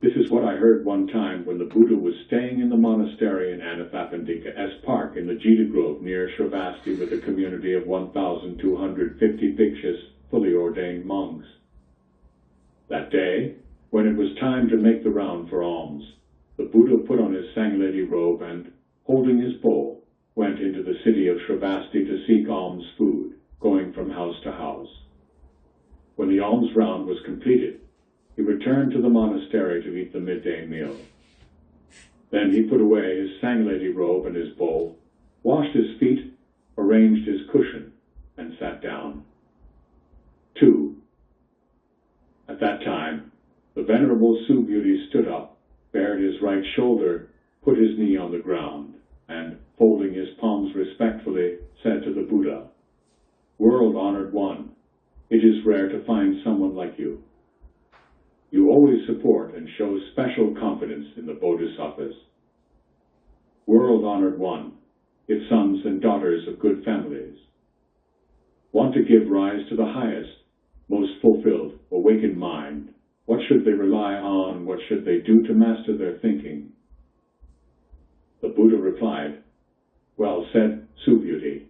This is what I heard one time when the Buddha was staying in the monastery in Anathapindika's park in the Jita Grove near Shravasti with a community of 1,250 bhikshus, fully ordained monks. That day, when it was time to make the round for alms, the Buddha put on his Sangledi robe and, holding his bowl, went into the city of Shravasti to seek alms food, going from house to house. When the alms round was completed, he returned to the monastery to eat the midday meal. Then he put away his Sangledi robe and his bowl, washed his feet, arranged his cushion, and sat down. 2. At that time, the Venerable Subhuti stood up, bared his right shoulder, put his knee on the ground, and, folding his palms respectfully, said to the Buddha, "World-honored one, it is rare to find someone like you. You always support and show special confidence in the Bodhisattvas. World-honored one, if sons and daughters of good families want to give rise to the highest, most fulfilled, awakened mind, what should they rely on? What should they do to master their thinking?" The Buddha replied, "Well said, Subhuti.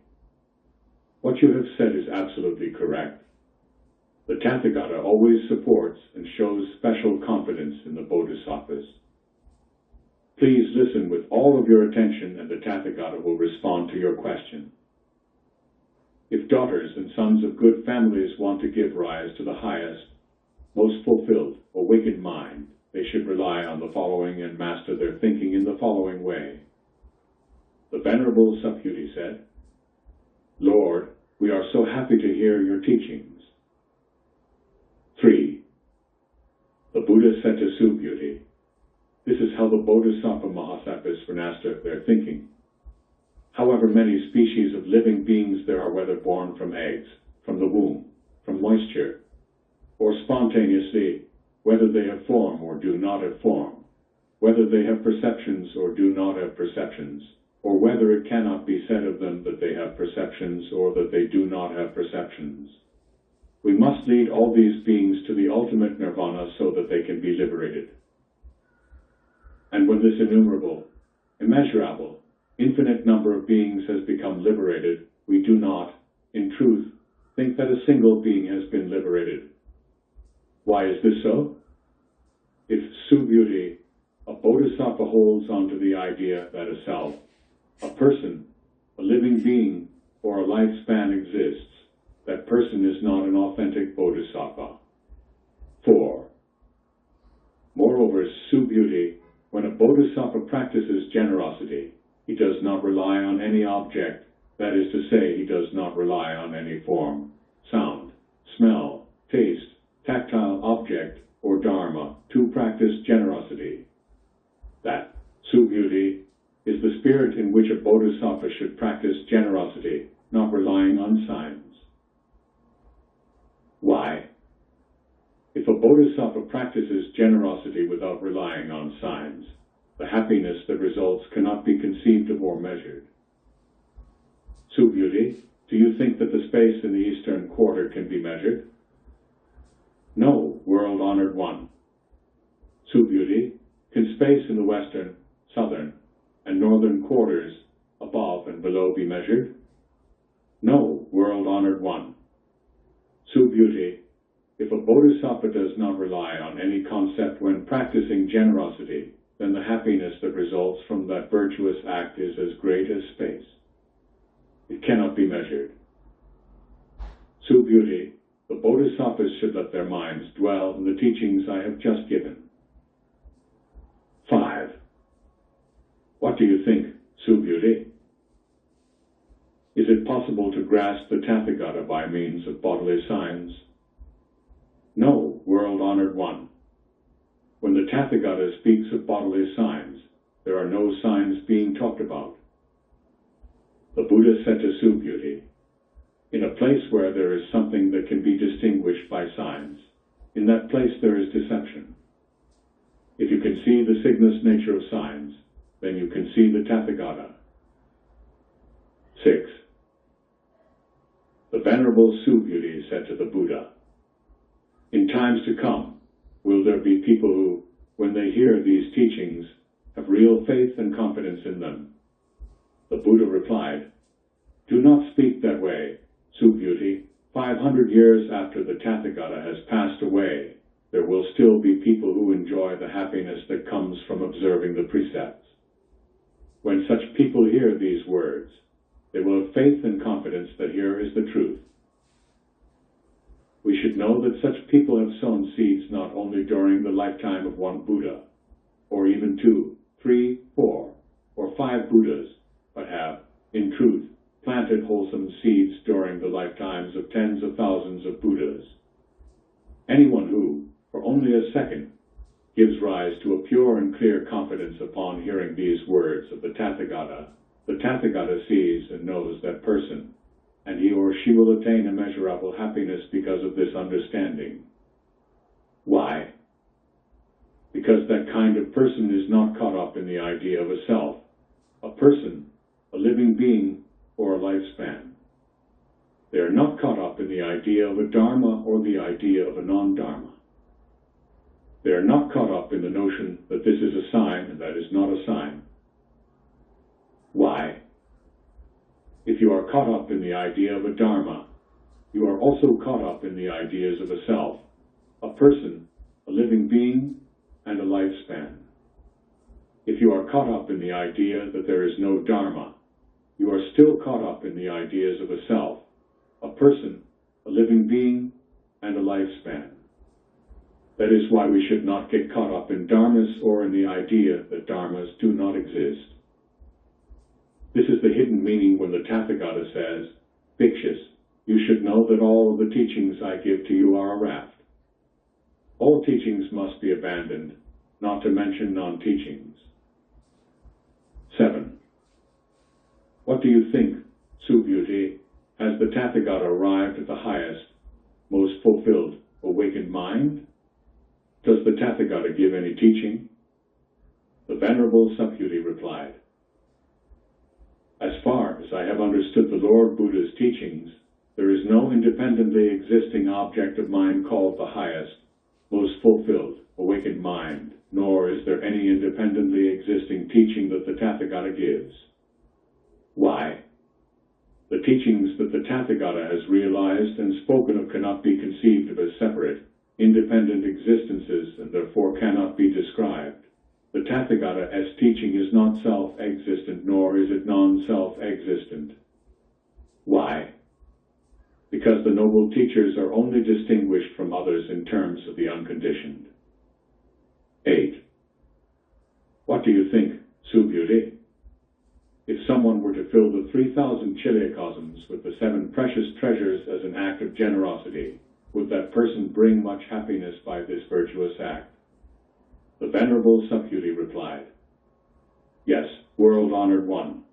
What you have said is absolutely correct. The Tathagata always supports and shows special confidence in the Bodhisattvas. Please listen with all of your attention and the Tathagata will respond to your question. If daughters and sons of good families want to give rise to the highest, most fulfilled, awakened mind, they should rely on the following and master their thinking in the following way." The Venerable Subhuti said, "Lord, we are so happy to hear your teachings." 3. The Buddha said to Subhuti, "This is how the Bodhisattva Mahasattvas master their thinking. However many species of living beings there are, whether born from eggs, from the womb, from moisture, or spontaneously, whether they have form or do not have form, whether they have perceptions or do not have perceptions, or whether it cannot be said of them that they have perceptions or that they do not have perceptions. We must lead all these beings to the ultimate nirvana so that they can be liberated. And when this innumerable, immeasurable, infinite number of beings has become liberated, we do not, in truth, think that a single being has been liberated. Why is this so? If Subhuti, a Bodhisattva, holds on to the idea that a self, a person, a living being, or a lifespan exists, that person is not an authentic Bodhisattva. 4. Moreover, Subhuti, when a Bodhisattva practices generosity, he does not rely on any object, that is to say, he does not rely on any form, sound, smell, taste, tactile object, or dharma to practice generosity. That, Subhuti, is the spirit in which a Bodhisattva should practice generosity, not relying on signs. Why? If a Bodhisattva practices generosity without relying on signs, the happiness that results cannot be conceived of or measured. Subhuti, do you think that the space in the eastern quarter can be measured? No, world-honored one. Subhuti, can space in the western, southern, and northern quarters, above and below, be measured? No, world-honored one. Subhuti, if a Bodhisattva does not rely on any concept when practicing generosity, then the happiness that results from that virtuous act is as great as space. It cannot be measured. Subhuti, the Bodhisattvas should let their minds dwell in the teachings I have just given. 5. What do you think, Subhuti? Is it possible to grasp the Tathagata by means of bodily signs? No, world-honored one. When the Tathagata speaks of bodily signs, there are no signs being talked about. The Buddha said to Subhuti, "In a place where there is something that can be distinguished by signs, in that place there is deception. If you can see the signous nature of signs, then you can see the Tathagata." 6. The Venerable Subhuti said to the Buddha, "In times to come, will there be people who, when they hear these teachings, have real faith and confidence in them. The Buddha replied, "Do not speak that way, Subhuti. 500 years after the Tathagata has passed away, there will still be people who enjoy the happiness that comes from observing the precepts. When such people hear these words, they will have faith and confidence that here is the truth." We should know that such people have sown seeds not only during the lifetime of one Buddha, or even 2, 3, 4, or 5 Buddhas, but have, in truth, planted wholesome seeds during the lifetimes of tens of thousands of Buddhas. Anyone who, for only a second, gives rise to a pure and clear confidence upon hearing these words of the Tathagata sees and knows that person, and he or she will attain immeasurable happiness because of this understanding. Why? Because that kind of person is not caught up in the idea of a self, a person, a living being, or a lifespan. They are not caught up in the idea of a dharma or the idea of a non-dharma. They are not caught up in the notion that this is a sign and that is not a sign. Why? If you are caught up in the idea of a dharma, you are also caught up in the ideas of a self, a person, a living being, and a lifespan. If you are caught up in the idea that there is no dharma, you are still caught up in the ideas of a self, a person, a living being, and a lifespan. That is why we should not get caught up in dharmas or in the idea that dharmas do not exist. This is the hidden meaning when the Tathagata says, "Bhikshus, you should know that all of the teachings I give to you are a raft. All teachings must be abandoned, not to mention non-teachings." 7. What do you think, Subhuti? Has the Tathagata arrived at the highest, most fulfilled, awakened mind? Does the Tathagata give any teaching? The Venerable Subhuti replied, "As far as I have understood the Lord Buddha's teachings, there is no independently existing object of mind called the highest, most fulfilled, awakened mind, nor is there any independently existing teaching that the Tathagata gives. Why? The teachings that the Tathagata has realized and spoken of cannot be conceived of as separate, independent existences and therefore cannot be described. The Tathagata's teaching is not self-existent, nor is it non-self-existent. Why? Because the noble teachers are only distinguished from others in terms of the unconditioned." 8. What do you think, Subhuti? If someone were to fill the 3,000 chiliocosms with the 7 precious treasures as an act of generosity, would that person bring much happiness by this virtuous act? The Venerable Subhuti replied, "Yes, world-honored one.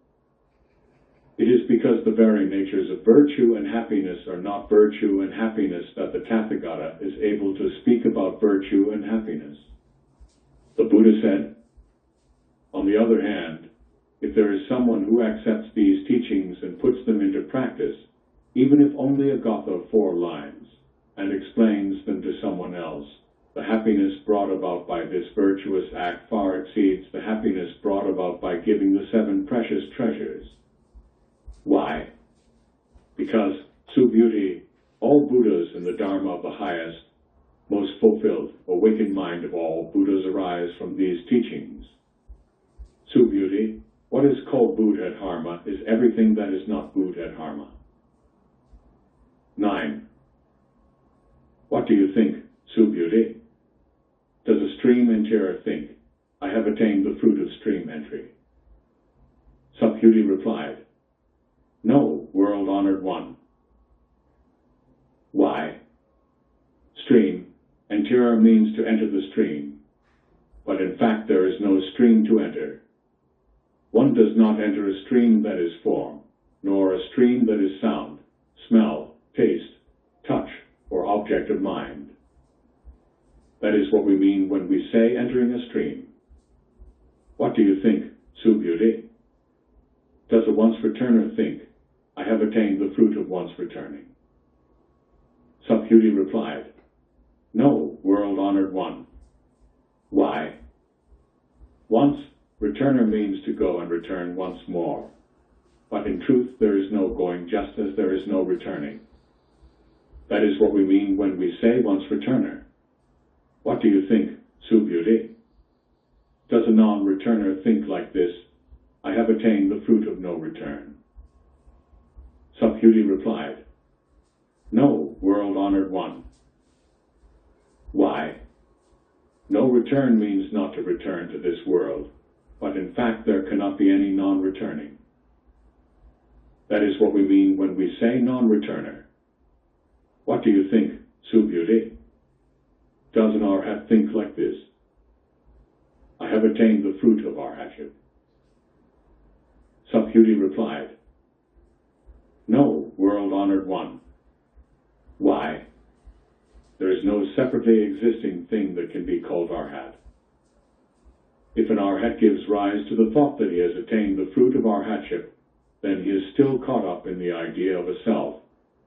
It is because the very natures of virtue and happiness are not virtue and happiness that the Tathagata is able to speak about virtue and happiness." The Buddha said, "On the other hand, if there is someone who accepts these teachings and puts them into practice, even if only a gatha of 4 lines, and explains them to someone else, the happiness brought about by this virtuous act far exceeds the happiness brought about by giving the 7 precious treasures." Why? Because, Subhuti, all Buddhas in the Dharma of the highest, most fulfilled, awakened mind of all Buddhas arise from these teachings. Subhuti, what is called Buddha-dharma is everything that is not Buddha-dharma. 9. What do you think, Subhuti? Does a stream enterer think, "I have attained the fruit of stream entry"? Subhuti replied, "No, world-honored one." Why? Stream, enterer means to enter the stream, but in fact there is no stream to enter. One does not enter a stream that is form, nor a stream that is sound, smell, taste, touch, or object of mind. That is what we mean when we say entering a stream. What do you think, Subhuti? Does a once returner think, "I have attained the fruit of once returning"? Subhuti replied, "No, world-honored one." Why? Once, returner means to go and return once more. But in truth, there is no going, just as there is no returning. That is what we mean when we say once returner. What do you think, Subhuti? Does a non-returner think like this? I have attained the fruit of no return. Subhuti replied, No, world-honored one. Why? No return means not to return to this world, but in fact there cannot be any non-returning. That is what we mean when we say non-returner. What do you think, Subhuti? Does an arhat think like this? I have attained the fruit of arhatship. Subhuti replied, No, world-honored one. Why? There is no separately existing thing that can be called arhat. If an arhat gives rise to the thought that he has attained the fruit of arhatship, then he is still caught up in the idea of a self,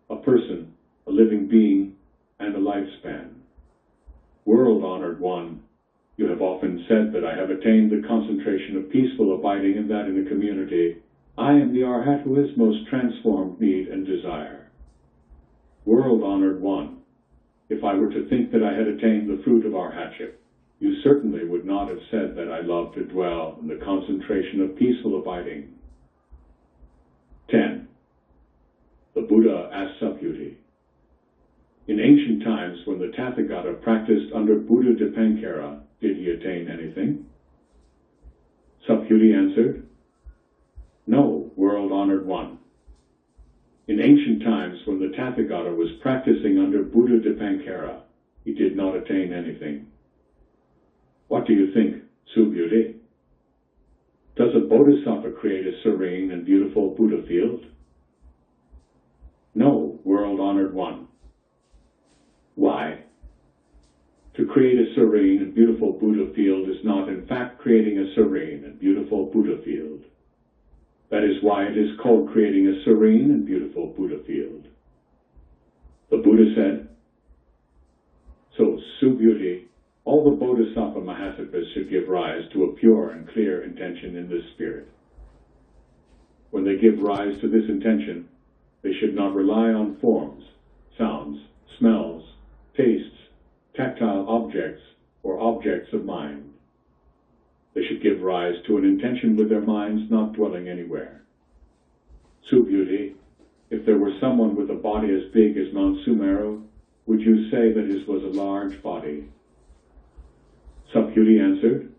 a person, a living being, and a lifespan. World-honored one, you have often said that I have attained the concentration of peaceful abiding, and that in the community I am the arhat who has most transformed need and desire. World-honored one, if I were to think that I had attained the fruit of arhatship, you certainly would not have said that I love to dwell in the concentration of peaceful abiding. 10. The Buddha asked Subhuti, In ancient times when the Tathagata practiced under Buddha Dipankara, did he attain anything? Subhuti answered, No, world-honored one. In ancient times when the Tathagata was practicing under Buddha Dipankara, he did not attain anything. What do you think, Subhuti? Does a bodhisattva create a serene and beautiful Buddha field? No, world-honored one. Why? To create a serene and beautiful Buddha field is not in fact creating a serene and beautiful Buddha field. That is why it is called creating a serene and beautiful Buddha field. The Buddha said, So, Subhuti, all the Bodhisattva Mahasattvas should give rise to a pure and clear intention in this spirit. When they give rise to this intention, they should not rely on forms, sounds, smells, tastes, tactile objects, or objects of mind. They should give rise to an intention with their minds not dwelling anywhere. Subhuti, if there were someone with a body as big as Mount Sumeru, would you say that his was a large body? Subhuti answered,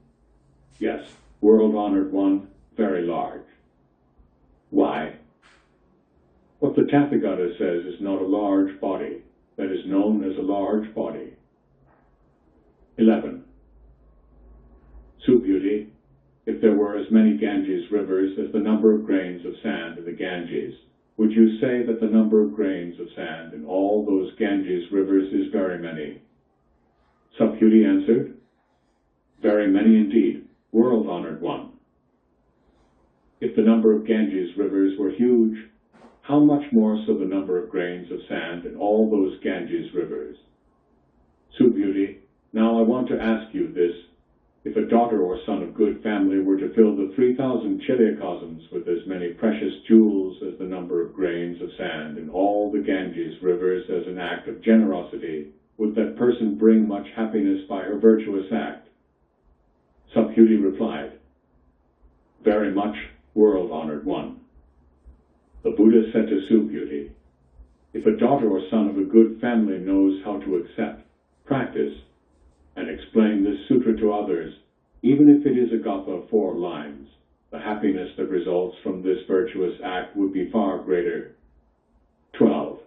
Yes, world-honored one, very large. Why? What the Tathagata says is not a large body, that is known as a large body. 11. Subhuti, if there were as many Ganges rivers as the number of grains of sand in the Ganges, would you say that the number of grains of sand in all those Ganges rivers is very many? Subhuti answered, Very many indeed, world-honored one. If the number of Ganges rivers were huge, how much more so the number of grains of sand in all those Ganges rivers? Subhuti, now I want to ask you this. If a daughter or son of good family were to fill the 3,000 Chilyakosms with as many precious jewels as the number of grains of sand in all the Ganges rivers as an act of generosity, would that person bring much happiness by her virtuous act? Subhuti replied, Very much, world-honored one. The Buddha said to Subhuti, If a daughter or son of a good family knows how to accept, practice, and explain this sutra to others, even if it is a gatha of 4 lines, the happiness that results from this virtuous act would be far greater. 12.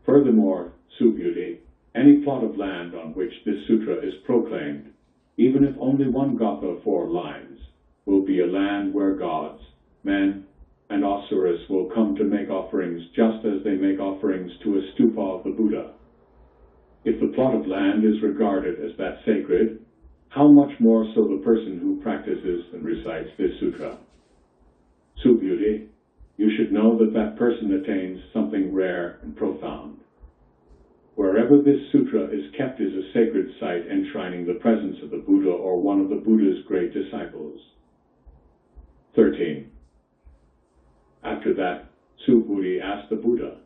Furthermore, Subhuti, any plot of land on which this sutra is proclaimed, even if only 1 gatha of 4 lines, will be a land where gods, men, and asuras will come to make offerings just as they make offerings to a stupa of the Buddha. If the plot of land is regarded as that sacred, how much more so the person who practices and recites this sutra? Subhuti, you should know that that person attains something rare and profound. Wherever this sutra is kept is a sacred site enshrining the presence of the Buddha or one of the Buddha's great disciples. 13. After that, Subhuti asked the Buddha,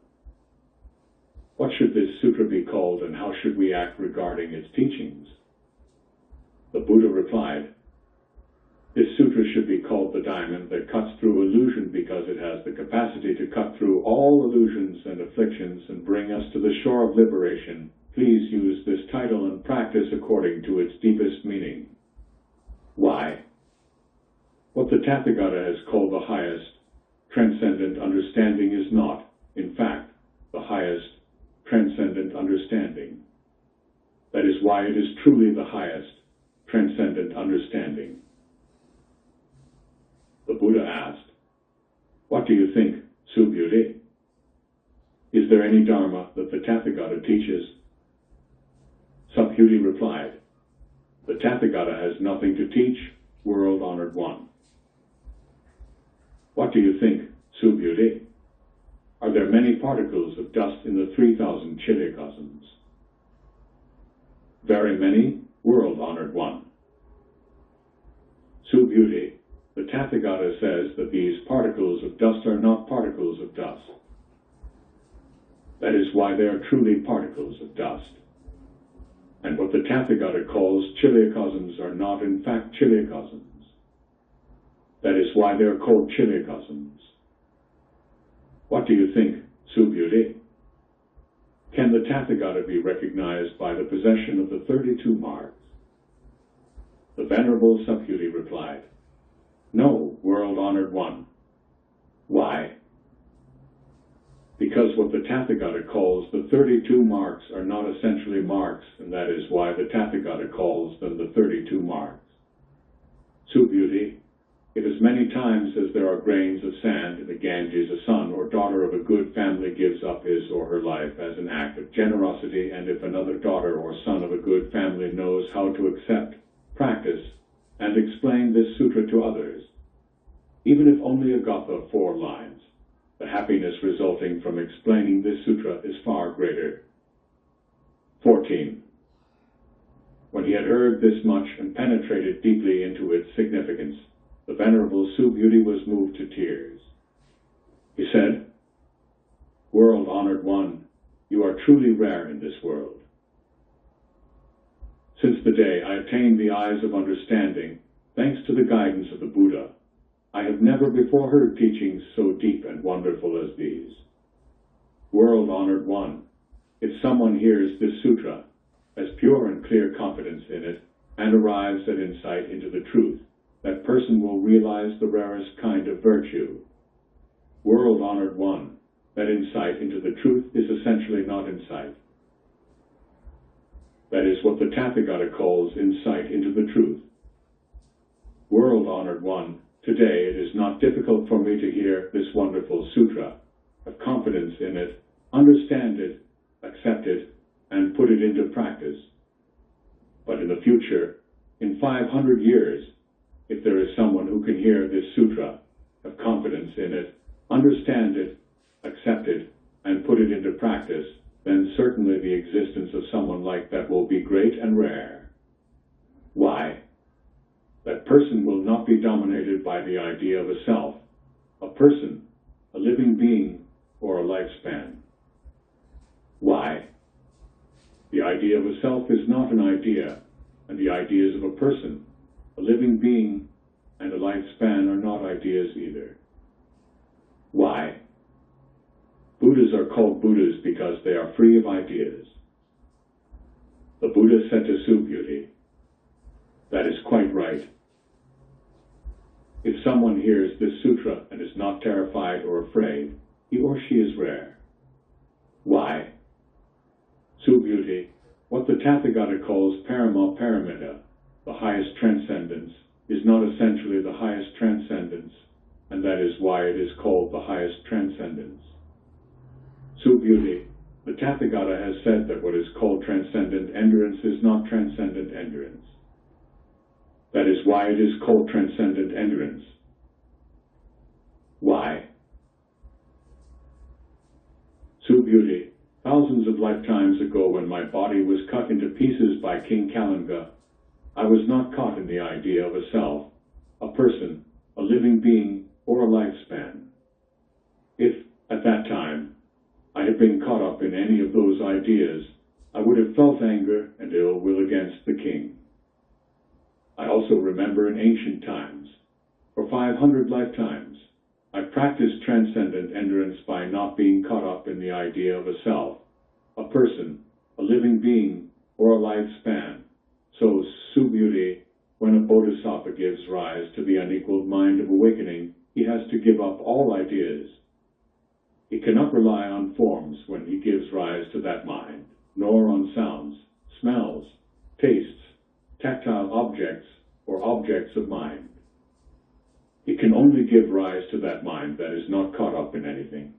"What should this sutra be called and how should we act regarding its teachings?" The Buddha replied, "This sutra should be called the diamond that cuts through illusion because it has the capacity to cut through all illusions and afflictions and bring us to the shore of liberation. Please use this title and practice according to its deepest meaning." Why? What the Tathagata has called the highest, transcendent understanding is not, in fact, the highest, transcendent understanding. That is why it is truly the highest, transcendent understanding. The Buddha asked, "What do you think, Subhuti? Is there any Dharma that the Tathagata teaches?" Subhuti replied, "The Tathagata has nothing to teach, world-honored one." What do you think, Subhuti? Are there many particles of dust in the 3,000 chiliocosms? Very many, world-honored one. Subhuti, the Tathagata says that these particles of dust are not particles of dust. That is why they are truly particles of dust. And what the Tathagata calls chiliocosms are not in fact chiliocosms. That is why they are called chiliocosms. What do you think, Subhuti? Can the Tathagata be recognized by the possession of the 32 marks? The Venerable Subhuti replied, "No, world-honored one." Why? Because what the Tathagata calls the 32 marks are not essentially marks, and that is why the Tathagata calls them the 32 marks. Subhuti, if as many times as there are grains of sand in the Ganges a son or daughter of a good family gives up his or her life as an act of generosity, and if another daughter or son of a good family knows how to accept, practice, and explain this sutra to others, even if only a gatha of 4 lines, the happiness resulting from explaining this sutra is far greater. 14. When he had heard this much and penetrated deeply into its significance, the Venerable Subhuti was moved to tears. He said, "World-honored one, you are truly rare in this world. Since the day I attained the eyes of understanding, thanks to the guidance of the Buddha, I have never before heard teachings so deep and wonderful as these. World-honored one, if someone hears this sutra, has pure and clear confidence in it, and arrives at insight into the truth, that person will realize the rarest kind of virtue. World-honored one, that insight into the truth is essentially not insight. That is what the Tathagata calls insight into the truth. World-honored one, today it is not difficult for me to hear this wonderful sutra, have confidence in it, understand it, accept it, and put it into practice. But in the future, in 500 years, if there is someone who can hear this sutra, have confidence in it, understand it, accept it, and put it into practice, then certainly the existence of someone like that will be great and rare. Why? That person will not be dominated by the idea of a self, a person, a living being, or a lifespan. Why? The idea of a self is not an idea, and the ideas of a person, a living being, and a lifespan are not ideas either. Why? Buddhas are called Buddhas because they are free of ideas. The Buddha said to Subhuti, "That is quite right. If someone hears this sutra and is not terrified or afraid, he or she is rare." Why? Subhuti, what the Tathagata calls parama paramita, the highest transcendence, is not essentially the highest transcendence, and that is why it is called the highest transcendence. Subhuti, the Tathagata has said that what is called transcendent endurance is not transcendent endurance. That is why it is called transcendent endurance. Why? Subhuti, thousands of lifetimes ago when my body was cut into pieces by King Kalanga, I was not caught in the idea of a self, a person, a living being, or a lifespan. If, at that time, I had been caught up in any of those ideas, I would have felt anger and ill will against the king. I also remember in ancient times, for 500 lifetimes, I practiced transcendent endurance by not being caught up in the idea of a self, a person, a living being, or a lifespan. So, Subhuti, when a bodhisattva gives rise to the unequaled mind of awakening, he has to give up all ideas. He cannot rely on forms when he gives rise to that mind, nor on sounds, smells, tastes, tactile objects, or objects of mind. He can only give rise to that mind that is not caught up in anything.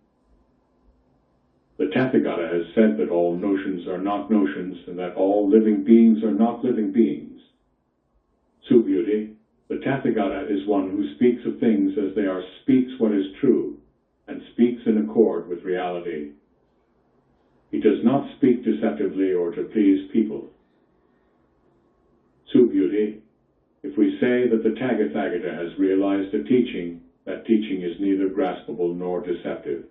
The Tathagata has said that all notions are not notions, and that all living beings are not living beings. Subhuti, the Tathagata is one who speaks of things as they are, speaks what is true, and speaks in accord with reality. He does not speak deceptively or to please people. Subhuti, if we say that the Tathagata has realized a teaching, that teaching is neither graspable nor deceptive.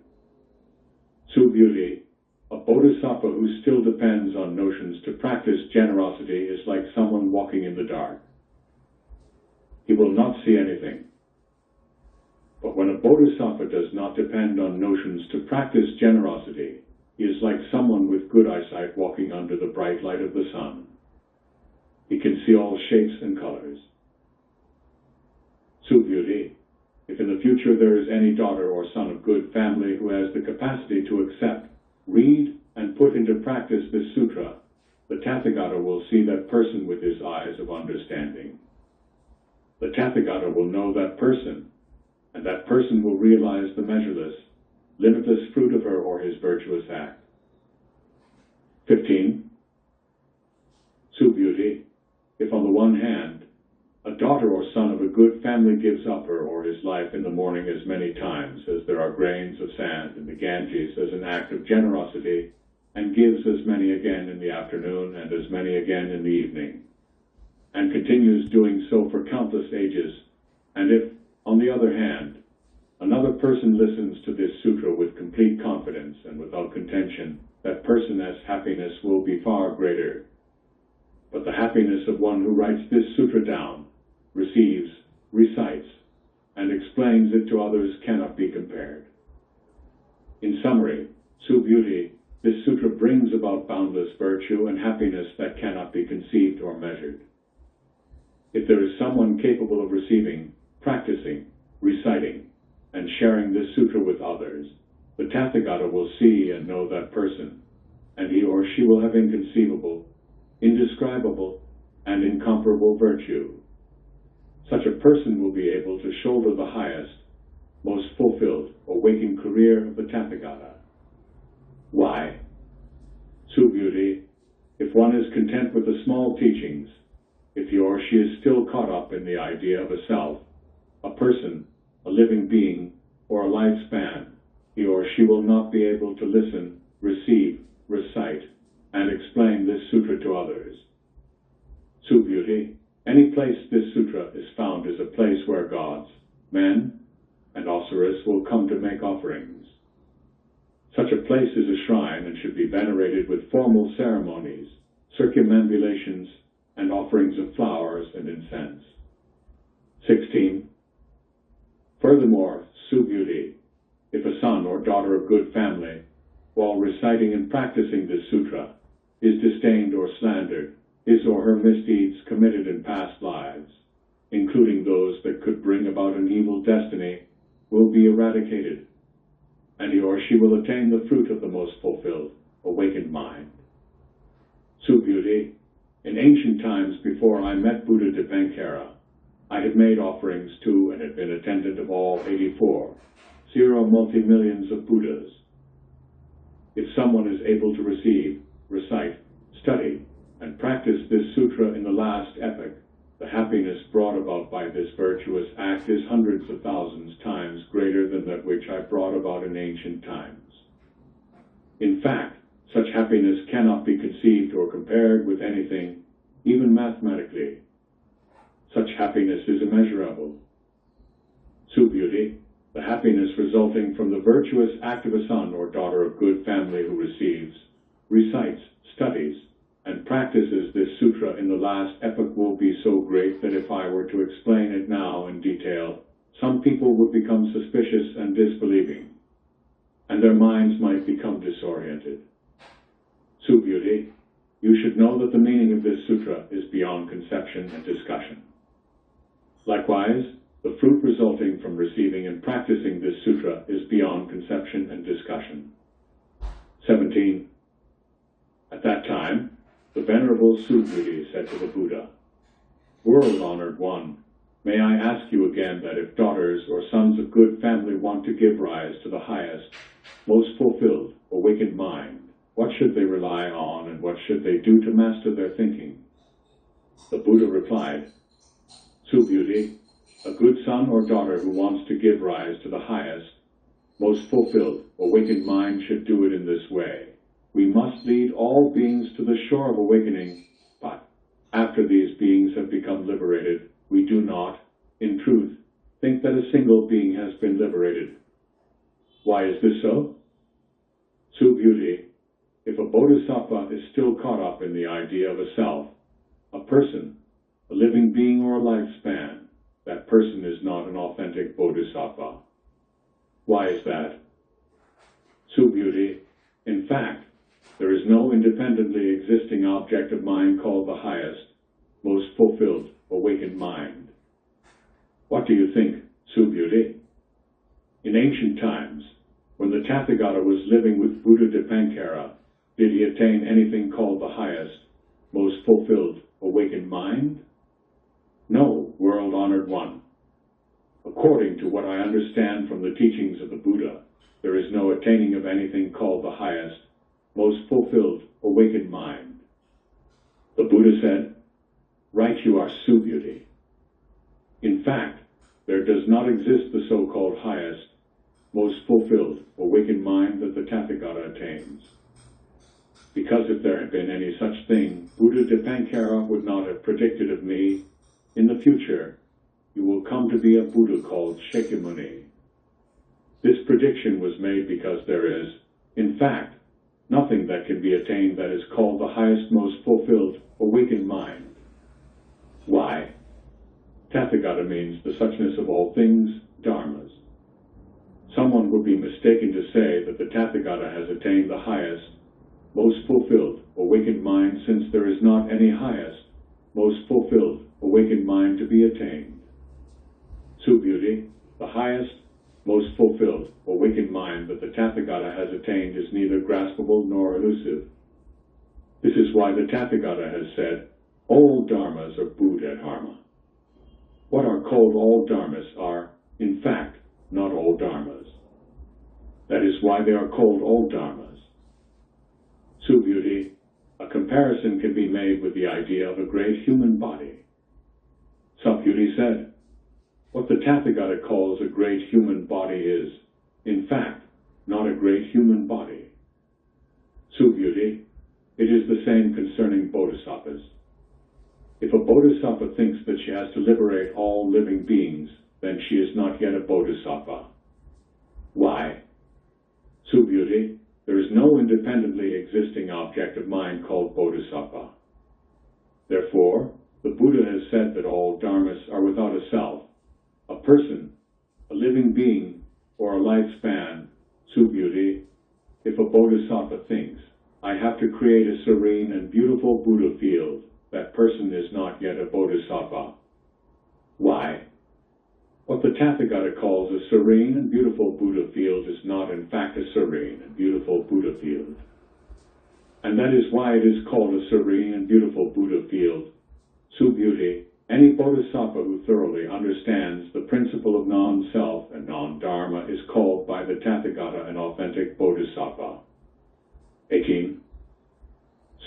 Subhuti, a bodhisattva who still depends on notions to practice generosity is like someone walking in the dark. He will not see anything. But when a bodhisattva does not depend on notions to practice generosity, he is like someone with good eyesight walking under the bright light of the sun. He can see all shapes and colors. Subhuti, if in the future there is any daughter or son of good family who has the capacity to accept, read, and put into practice this sutra, the Tathagata will see that person with his eyes of understanding. The Tathagata will know that person, and that person will realize the measureless, limitless fruit of her or his virtuous act. 15. Subhuti, if on the one hand, a daughter or son of a good family gives up her or his life in the morning as many times as there are grains of sand in the Ganges as an act of generosity, and gives as many again in the afternoon and as many again in the evening, and continues doing so for countless ages, and if, on the other hand, another person listens to this sutra with complete confidence and without contention, that person's happiness will be far greater. But the happiness of one who writes this sutra down, receives, recites, and explains it to others cannot be compared. In summary, Subhuti, this sutra brings about boundless virtue and happiness that cannot be conceived or measured. If there is someone capable of receiving, practicing, reciting, and sharing this sutra with others, the Tathagata will see and know that person, and he or she will have inconceivable, indescribable, and incomparable virtue. Such a person will be able to shoulder the highest, most fulfilled, awakened career of the Tathagata. Why? Subhuti, if one is content with the small teachings, if he or she is still caught up in the idea of a self, a person, a living being, or a lifespan, he or she will not be able to listen, receive, recite, and explain this sutra to others. Subhuti, any place this sutra is found is a place where gods, men, and Asuras will come to make offerings. Such a place is a shrine and should be venerated with formal ceremonies, circumambulations, and offerings of flowers and incense. 16. Furthermore, Subhuti, if a son or daughter of good family, while reciting and practicing this sutra, is disdained or slandered, his or her misdeeds committed in past lives, including those that could bring about an evil destiny, will be eradicated, and he or she will attain the fruit of the most fulfilled, awakened mind. Subhuti, in ancient times before I met Buddha Dipankara, I had made offerings to and had been attendant of all 84, multi-millions of Buddhas. If someone is able to receive, recite, study, and practice this sutra in the last epoch, the happiness brought about by this virtuous act is hundreds of thousands times greater than that which I brought about in ancient times. In fact, such happiness cannot be conceived or compared with anything, even mathematically, Such happiness is immeasurable. Beauty, the happiness resulting from the virtuous act of a son or daughter of good family who receives, recites, studies, and practices this sutra in the last epoch will be so great that if I were to explain it now in detail, some people would become suspicious and disbelieving, and their minds might become disoriented. Beauty, you should know that the meaning of this sutra is beyond conception and discussion. Likewise, the fruit resulting from receiving and practicing this sutra is beyond conception and discussion. 17. At that time, the Venerable Subhuti said to the Buddha, "World-honored one, may I ask you again that if daughters or sons of good family want to give rise to the highest, most fulfilled, awakened mind, what should they rely on and what should they do to master their thinking?" The Buddha replied, "Subhuti, a good son or daughter who wants to give rise to the highest, most fulfilled, awakened mind should do it in this way. We must lead all beings to the shore of awakening, but after these beings have become liberated, we do not, in truth, think that a single being has been liberated. Why is this so? Subhuti, if a bodhisattva is still caught up in the idea of a self, a person, a living being, or a lifespan, that person is not an authentic bodhisattva. Why is that? Subhuti, in fact, there is no independently existing object of mind called the highest, most fulfilled, awakened mind. What do you think, Subhuti? In ancient times, when the Tathagata was living with Buddha Dipankara, did he attain anything called the highest, most fulfilled, awakened mind? No, world-honored one. According to what I understand from the teachings of the Buddha, there is no attaining of anything called the highest, most fulfilled, awakened mind." The Buddha said, "Right you are, Subhuti. In fact, there does not exist the so-called highest, most fulfilled, awakened mind that the Tathagata attains. Because if there had been any such thing, Buddha Dipankara would not have predicted of me, 'In the future, you will come to be a Buddha called Shakyamuni.' This prediction was made because there is, in fact, nothing that can be attained that is called the highest, most fulfilled, awakened mind. Why? Tathagata means the suchness of all things, dharmas. Someone would be mistaken to say that the Tathagata has attained the highest, most fulfilled, awakened mind, since there is not any highest, most fulfilled, awakened mind to be attained. Subhuti, the highest, most fulfilled, awakened mind that the Tathagata has attained is neither graspable nor elusive. This is why the Tathagata has said, 'All dharmas are Buddha dharma.' What are called all dharmas are, in fact, not all dharmas. That is why they are called all dharmas. Subhuti, a comparison can be made with the idea of a great human body. Subhuti said, what the Tathagata calls a great human body is, in fact, not a great human body. Subhuti, it is the same concerning bodhisattvas. If a bodhisattva thinks that she has to liberate all living beings, then she is not yet a bodhisattva. Why? Subhuti, there is no independently existing object of mind called bodhisattva. Therefore, the Buddha has said that all dharmas are without a self, a person, a living being, or a lifespan. Subhuti, if a bodhisattva thinks, I have to create a serene and beautiful Buddha field, that person is not yet a bodhisattva. Why? What the Tathagata calls a serene and beautiful Buddha field is not in fact a serene and beautiful Buddha field. And that is why it is called a serene and beautiful Buddha field. Subhuti, any bodhisattva who thoroughly understands the principle of non-self and non-dharma is called by the Tathagata an authentic bodhisattva. 18.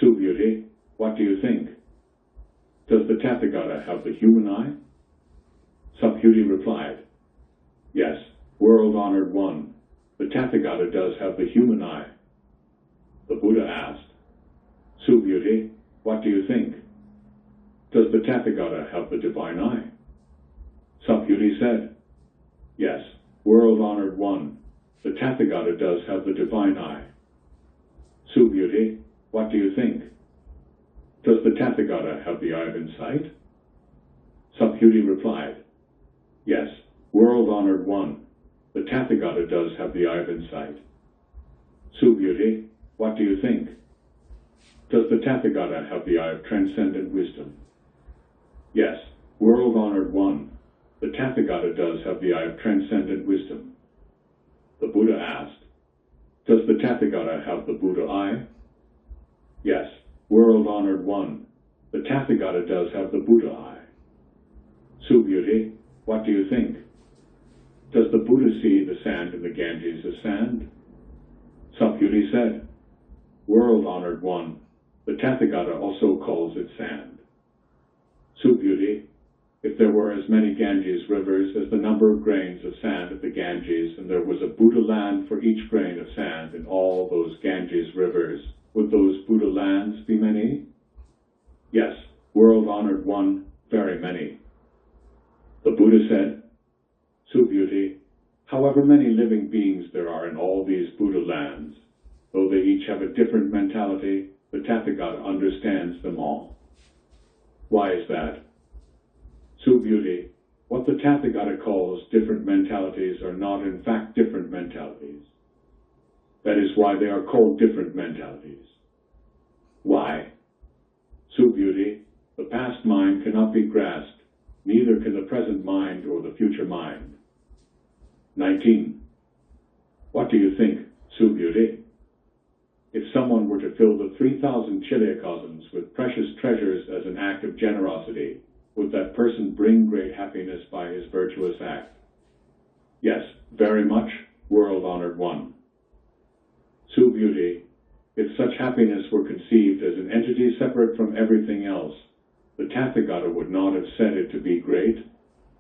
Subhuti, what do you think? Does the Tathagata have the human eye? Subhuti replied, yes, world-honored one, the Tathagata does have the human eye. The Buddha asked, Subhuti, what do you think? Does the Tathagata have the divine eye? Subhuti said, yes, world-honored one, the Tathagata does have the divine eye. Subhuti, what do you think? Does the Tathagata have the eye of insight? Subhuti replied, yes, world-honored one, the Tathagata does have the eye of insight. Subhuti, what do you think? Does the Tathagata have the eye of transcendent wisdom? Yes, world-honored one, the Tathagata does have the eye of transcendent wisdom. The Buddha asked, does the Tathagata have the Buddha eye? Yes, world-honored one, the Tathagata does have the Buddha eye. Subhuti, what do you think? Does the Buddha see the sand in the Ganges as sand? Subhuti said, world-honored one, the Tathagata also calls it sand. Subhuti, if there were as many Ganges rivers as the number of grains of sand of the Ganges, and there was a Buddha land for each grain of sand in all those Ganges rivers, would those Buddha lands be many? Yes, world-honored one, very many. The Buddha said, Subhuti, however many living beings there are in all these Buddha lands, though they each have a different mentality, the Tathagata understands them all. Why is that? Subhuti, what the Tathagata calls different mentalities are not in fact different mentalities. That is why they are called different mentalities. Why? Subhuti, the past mind cannot be grasped, neither can the present mind or the future mind. 19. What do you think, Subhuti? If someone were to fill the 3,000 chiliocosms with precious treasures as an act of generosity, would that person bring great happiness by his virtuous act? Yes, very much, world-honored one. Subhuti, if such happiness were conceived as an entity separate from everything else, the Tathagata would not have said it to be great,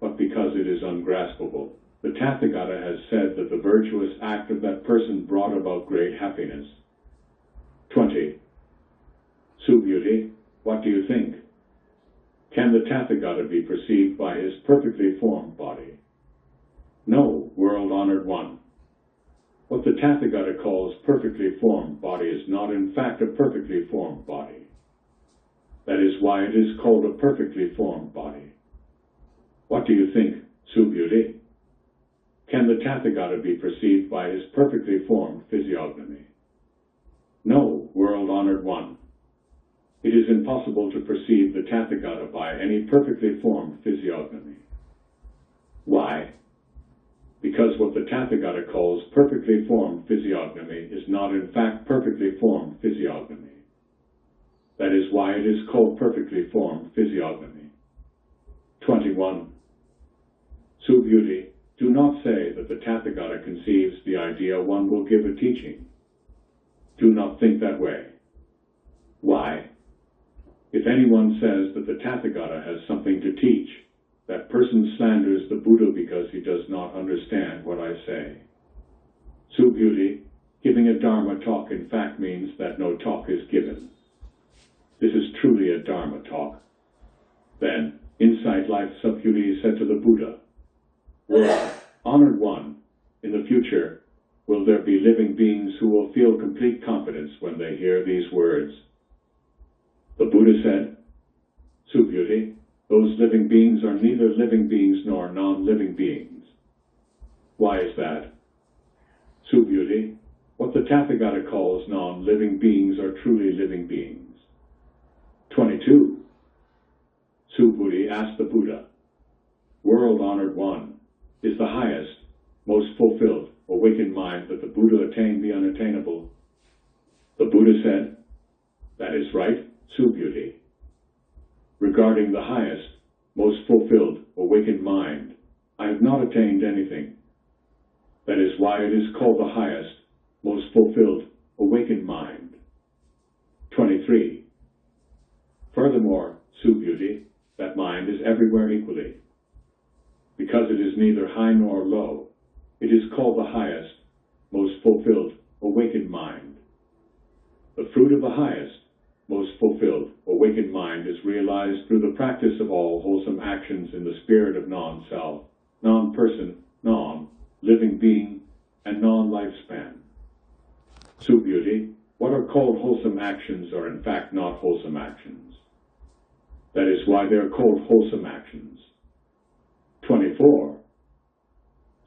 but because it is ungraspable. The Tathagata has said that the virtuous act of that person brought about great happiness. 20. Subhuti, what do you think? Can the Tathagata be perceived by his perfectly formed body? No, world-honored one. What the Tathagata calls perfectly formed body is not in fact a perfectly formed body. That is why it is called a perfectly formed body. What do you think, Subhuti? Can the Tathagata be perceived by his perfectly formed physiognomy? No, world-honored one. It is impossible to perceive the Tathagata by any perfectly formed physiognomy. Why? Because what the Tathagata calls perfectly formed physiognomy is not in fact perfectly formed physiognomy. That is why it is called perfectly formed physiognomy. 21. Subhuti, do not say that the Tathagata conceives the idea one will give a teaching. Do not think that way. Why? If anyone says that the Tathagata has something to teach, that person slanders the Buddha because he does not understand what I say. Subhuti, giving a Dharma talk in fact means that no talk is given. This is truly a Dharma talk. Then, Insight Life Subhuti said to the Buddha, well, honored one, in the future, will there be living beings who will feel complete confidence when they hear these words? The Buddha said, Subhuti, those living beings are neither living beings nor non-living beings. Why is that? Subhuti, what the Tathagata calls non-living beings are truly living beings. 22. Subhuti asked the Buddha, world-honored one, is the highest, most fulfilled, awakened mind that the Buddha attained the unattainable? The Buddha said, that is right, Subhuti. Regarding the highest, most fulfilled, awakened mind, I have not attained anything. That is why it is called the highest, most fulfilled, awakened mind. 23. Furthermore, Subhuti, that mind is everywhere equally. Because it is neither high nor low, it is called the highest, most fulfilled, awakened mind. The fruit of the highest, most fulfilled, awakened mind is realized through the practice of all wholesome actions in the spirit of non-self, non-person, non-living being, and non-lifespan. So beauty, what are called wholesome actions are in fact not wholesome actions. That is why they are called wholesome actions. 24.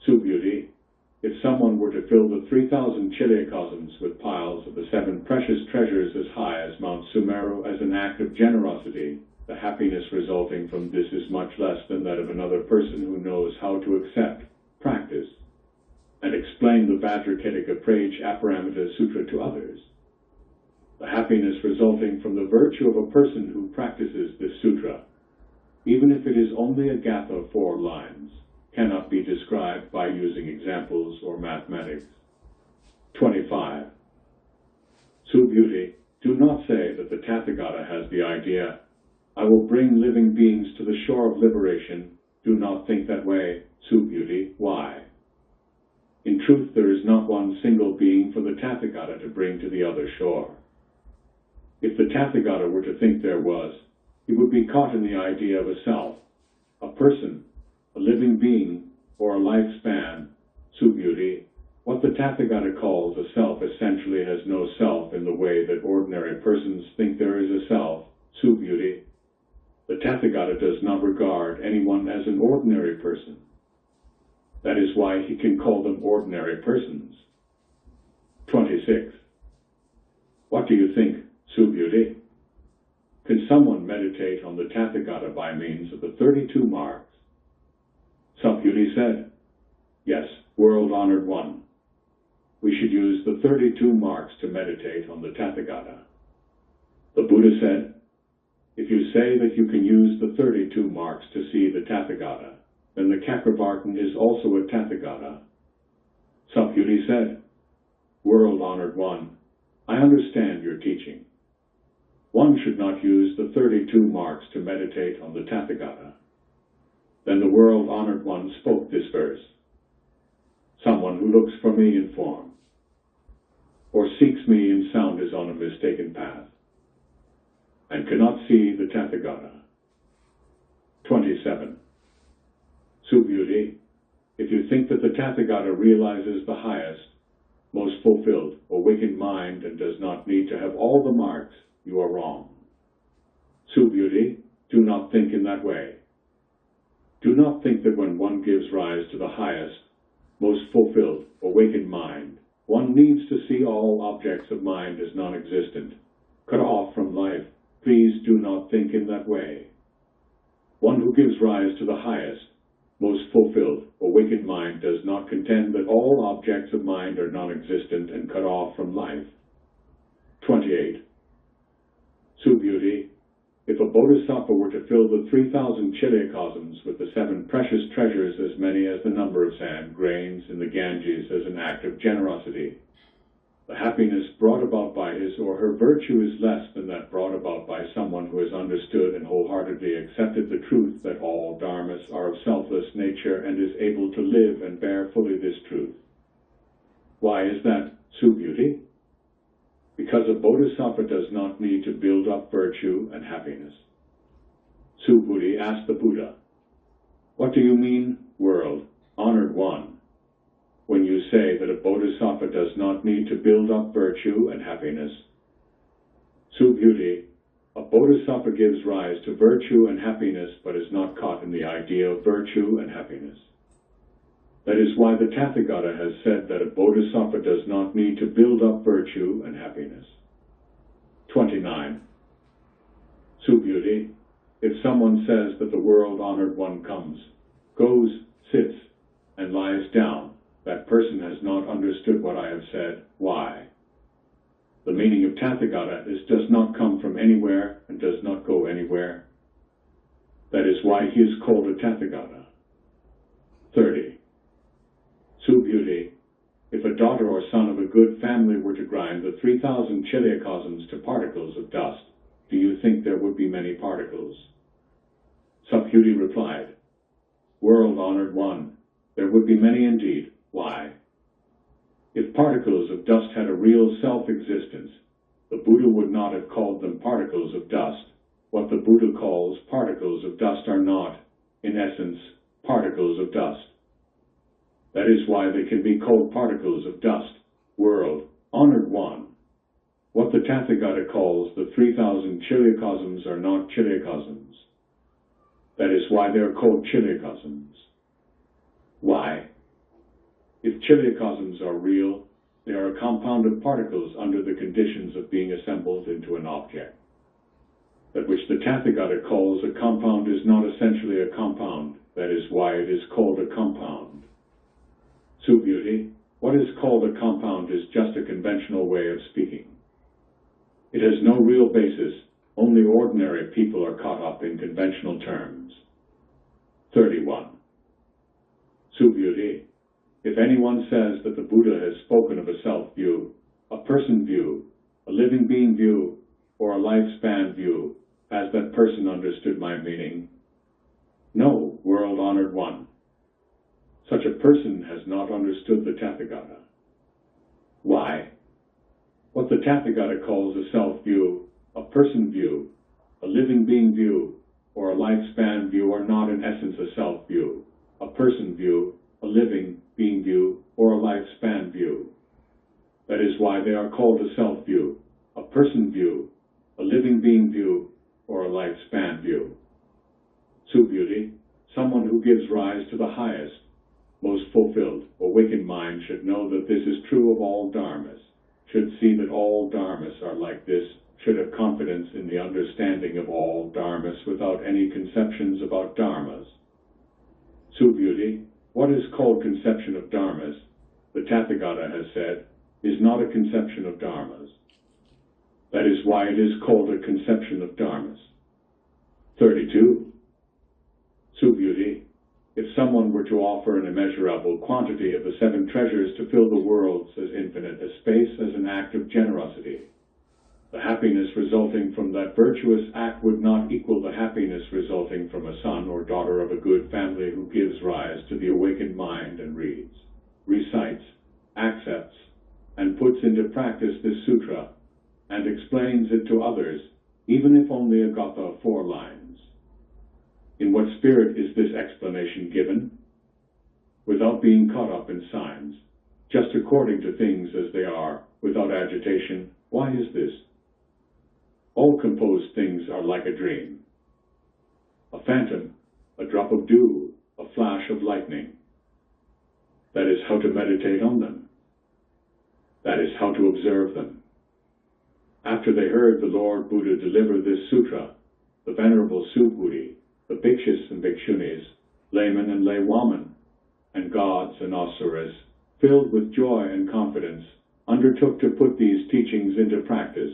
So beauty, if someone were to fill the 3,000 chiliocosms with piles of the 7 precious treasures as high as Mount Sumeru as an act of generosity, the happiness resulting from this is much less than that of another person who knows how to accept, practice, and explain the Vajrakhetika Praj Aparamita Sutra to others. The happiness resulting from the virtue of a person who practices this sutra, even if it is only a gatha of 4 lines, cannot be described by using examples or mathematics. 25. Subhuti, do not say that the Tathagata has the idea, I will bring living beings to the shore of liberation. Do not think that way, Subhuti. Why? In truth, there is not one single being for the Tathagata to bring to the other shore. If the Tathagata were to think there was, he would be caught in the idea of a self, a person, a living being, or a lifespan. Subhuti, what the Tathagata calls a self essentially has no self in the way that ordinary persons think there is a self. Subhuti, the Tathagata does not regard anyone as an ordinary person. That is why he can call them ordinary persons. 26. What do you think, Subhuti? Can someone meditate on the Tathagata by means of the 32 marks? Subhuti said, yes, world-honored one. We should use the 32 marks to meditate on the Tathagata. The Buddha said, if you say that you can use the 32 marks to see the Tathagata, then the Cakravartin is also a Tathagata. Subhuti said, world-honored one, I understand your teaching. One should not use the 32 marks to meditate on the Tathagata. Then the world-honored one spoke this verse. Someone who looks for me in form, or seeks me in sound is on a mistaken path, and cannot see the Tathagata. 27. Subhuti, if you think that the Tathagata realizes the highest, most fulfilled, awakened mind and does not need to have all the marks, you are wrong. Subhuti, do not think in that way. Do not think that when one gives rise to the highest, most fulfilled, awakened mind, one needs to see all objects of mind as non-existent, cut off from life. Please do not think in that way. One who gives rise to the highest, most fulfilled, awakened mind does not contend that all objects of mind are non-existent and cut off from life. 28. Subhuti, if a bodhisattva were to fill the 3,000 chiliocosms with the 7 precious treasures as many as the number of sand grains in the Ganges as an act of generosity, the happiness brought about by his or her virtue is less than that brought about by someone who has understood and wholeheartedly accepted the truth that all dharmas are of selfless nature and is able to live and bear fully this truth. Why is that, Subhuti? Because a bodhisattva does not need to build up virtue and happiness. Subhuti asked the Buddha, what do you mean, world, honored one, when you say that a bodhisattva does not need to build up virtue and happiness? Subhuti, a bodhisattva gives rise to virtue and happiness but is not caught in the idea of virtue and happiness. That is why the Tathagata has said that a bodhisattva does not need to build up virtue and happiness. 29. Subhuti, if someone says that the world-honored one comes, goes, sits, and lies down, that person has not understood what I have said. Why? The meaning of Tathagata is does not come from anywhere and does not go anywhere. That is why he is called a Tathagata. 30. Subhuti, if a daughter or son of a good family were to grind the 3,000 chiliocosms to particles of dust, do you think there would be many particles? Subhuti replied, world-honored one, there would be many indeed. Why? If particles of dust had a real self-existence, The Buddha would not have called them particles of dust. What the Buddha calls particles of dust are not, in essence, particles of dust. That is why they can be called particles of dust. World, honored one. What the Tathagata calls the 3,000 chiliocosms are not chiliocosms. That is why they are called chiliocosms. Why? If chiliocosms are real, they are a compound of particles under the conditions of being assembled into an object. That which the Tathagata calls a compound is not essentially a compound. That is why it is called a compound. Beauty, what is called a compound is just a conventional way of speaking. It has no real basis. Only ordinary people are caught up in conventional terms. 31. Beauty, if anyone says that the Buddha has spoken of a self view, a person view, a living being view, or a lifespan view, has that person understood my meaning? No, world-honored one. Such a person has not understood the Tathagata. Why? What the Tathagata calls a self-view, a person view, a living being view, or a lifespan view are not in essence a self-view, a person view, a living being view, or a lifespan view. That is why they are called a self-view, a person view, a living being view, or a lifespan view. Beauty, someone who gives rise to the highest, most fulfilled, awakened mind should know that this is true of all dharmas, should see that all dharmas are like this, should have confidence in the understanding of all dharmas without any conceptions about dharmas. Beauty, what is called conception of dharmas, the Tathagata has said, is not a conception of dharmas. That is why it is called a conception of dharmas. 32. Beauty, if someone were to offer an immeasurable quantity of the 7 treasures to fill the worlds as infinite as space as an act of generosity, the happiness resulting from that virtuous act would not equal the happiness resulting from a son or daughter of a good family who gives rise to the awakened mind and reads, recites, accepts, and puts into practice this sutra, and explains it to others, even if only a gatha of 4 lines. In what spirit is this explanation given? Without being caught up in signs, just according to things as they are, without agitation. Why is this? All composed things are like a dream, a phantom, a drop of dew, a flash of lightning. That is how to meditate on them. That is how to observe them. After they heard the Lord Buddha deliver this sutra, the Venerable Subhuti, the Bhikshus and Bhikshunis, laymen and laywomen, and gods and asuras, filled with joy and confidence, undertook to put these teachings into practice,